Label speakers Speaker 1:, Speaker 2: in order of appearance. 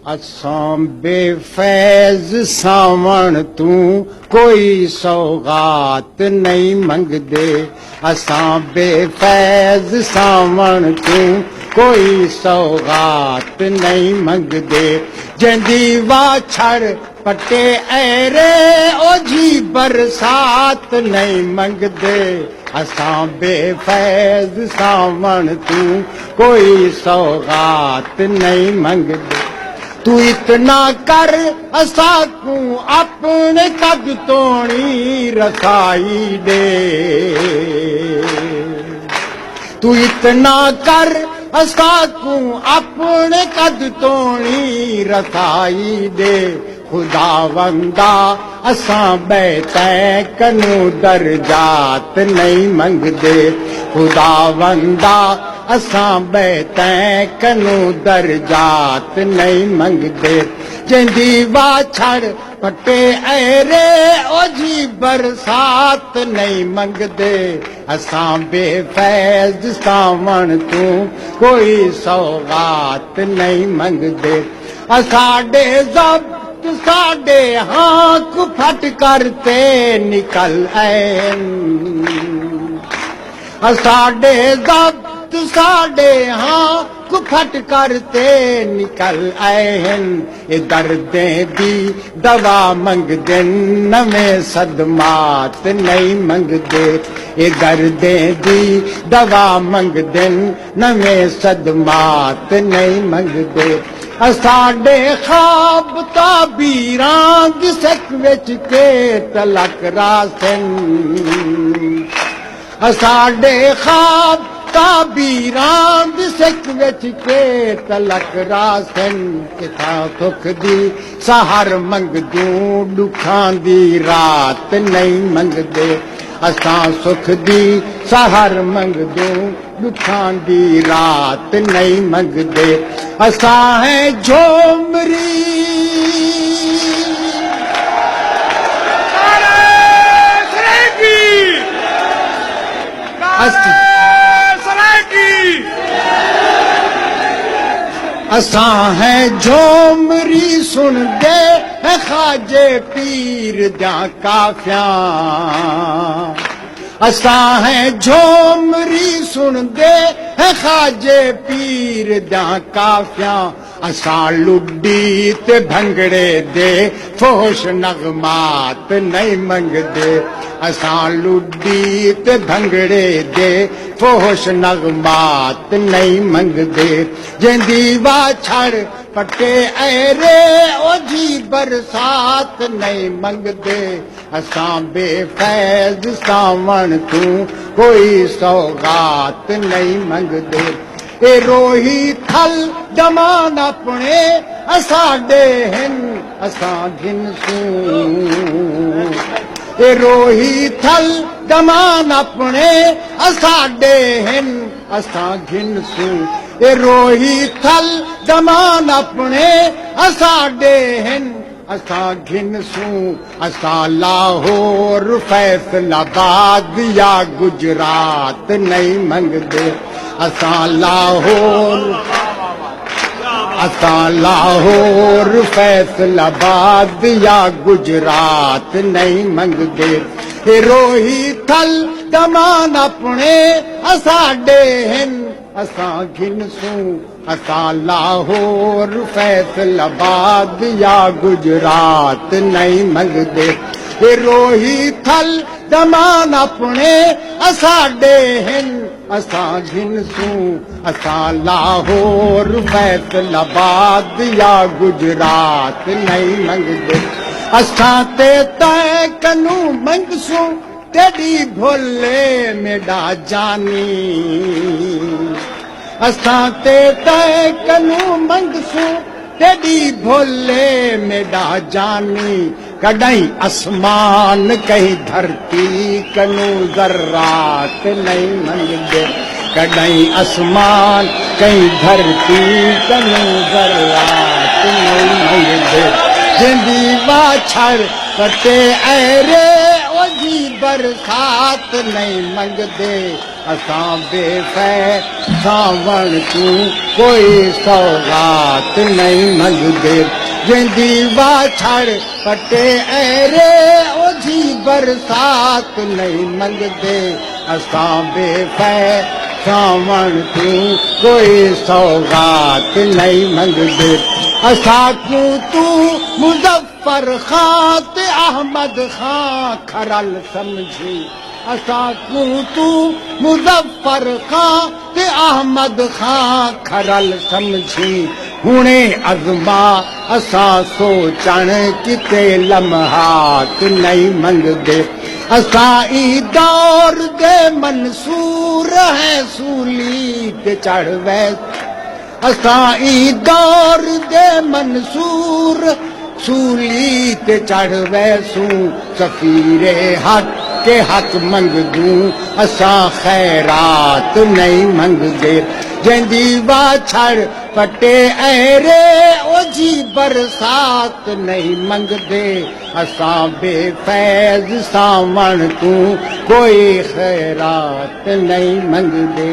Speaker 1: असां बेफैज़ सावण तू कोई सौगात नहीं मंगदे। असां बेफैज़ सावण तू कोई सौगात नहीं मंगदे। जंदी वाछड़ पटे ऐरे ओझी बरसात नहीं मंगदे। असां बेफैज़ सावण तू कोई सौगात नहीं मंगदे। तू इतना कर असा को अपने कद तोड़ी रसाई दे। तू इतना कर असा को अपने कद तोड़ी रसाई दे। खुदावंदा असां बैतै कनू दर्जात नहीं मंगदे। खुदावंदा असां बैतै कनू दर्जात नहीं मंगदे। जंदी वाछड़ पटे ऐरे ओझी बरसात नहीं मंगदे। असां बेफैज़ सावण तू कोई सौगात नहीं मंगदे। असाडे ज़ब्त साडे हाथ फट करते निकल आए। साडे ज़ब्त साडे हाथ फट करते निकल आए। ये दर्दें दी दवा मंगदे नवें सदमात नहीं मंगदे। ये दर्दें दी दवा मंगदे नवें सदमात नहीं मंगदे। साडे ख्वाब ताबीरां दिसक विच के तलक रासन। साडे ख्वाब ताबीरां दिसक विच के तलक रासन। किथा सुख दी सहर मंगदू दुखां दी रात नहीं मंगदे। असां सुख दी सहर मंगदू दुखां दी रात नहीं मंगदे। असां है झोमरी असां है झोमरी सुन दे है ख्वाजे पीर दा काफिया। असां है झोमरी सुन दे है ख्वाजे पीर दा काफिया। असां लुड्डी ते भंगड़े दे फोश नगमात नहीं मंगदे। असां लुड्डी ते भंगड़े दे फोश नगमात नहीं मंगदे। जंदी वाछड़ पटे ऐरे ओझी बरसात नहीं मंगदे। असां बेफैज़ सावण तू कोई सौगात नहीं मंगदे। ए रोही थल दमान अपने असाडे हिन असां घिन सूं। ए रोही थल दमान अपने असाडे हिन असां घिन सूं। ए रोही थल दमान अपने असाडे हिन असां घिन सूं। असां लाहौर फैसलाबाद या गुजरात नहीं मंगदे। असां लाहौर फैसलाबाद या गुजरात नहीं मंगदे। रोही थल दमान अपने असाडे हिन असां घिन सूं। असां लाहौर फैसलाबाद या गुजरात नहीं मंगदे। रोही थल दमान अपने असाडे हिन असां घिन सूं। असां लाहौर फैसलाबाद या गुजरात नहीं मंगदे। असां ते तय कनू मंगसूं तेरी भोले मेडा जानी। असां ते तय कनू मंगसूं तेरी भोले मेडा जानी। कॾहिं आसमान कहीं धरती कनू ज़र्रात नहीं मंगदे। कॾहिं आसमान कहीं धरती कनू ज़र्रात नहीं मंगदे। जिंदी वाछड़ पटे ऐरे जी बरसात नहीं मंगदे असां बेफै सावण तू कोई सौगात नहीं मंगदे जंदी वाछड़ पटे ऐरे ओ जी बरसात नहीं मंगदे असां बेफै सावण तू कोई सौगात नहीं मंगदे असां तू मुज़फ़्फ़र खां ते अहमद खां खरल समझी असां तू मुज़फ़्फ़र खां ते अहमद खां खरल समझी हुणे अज़मा असां सोचण किते लम्हात नहीं मंगदे असां ई दौर दे मंसूर है सूली ते चढ़ वैस असां ई दौर दे मंसूर सूली ते चढ़ वैसूं सफ़ीरे हक़ के हक़ मंगदूं असां खैरात नहीं मंगदे जंदी वाछड़ पटे ऐरे ओ जी बरसात नहीं मंगदे असां बेफैज़ सावण तू कोई खैरात नहीं मंगदे।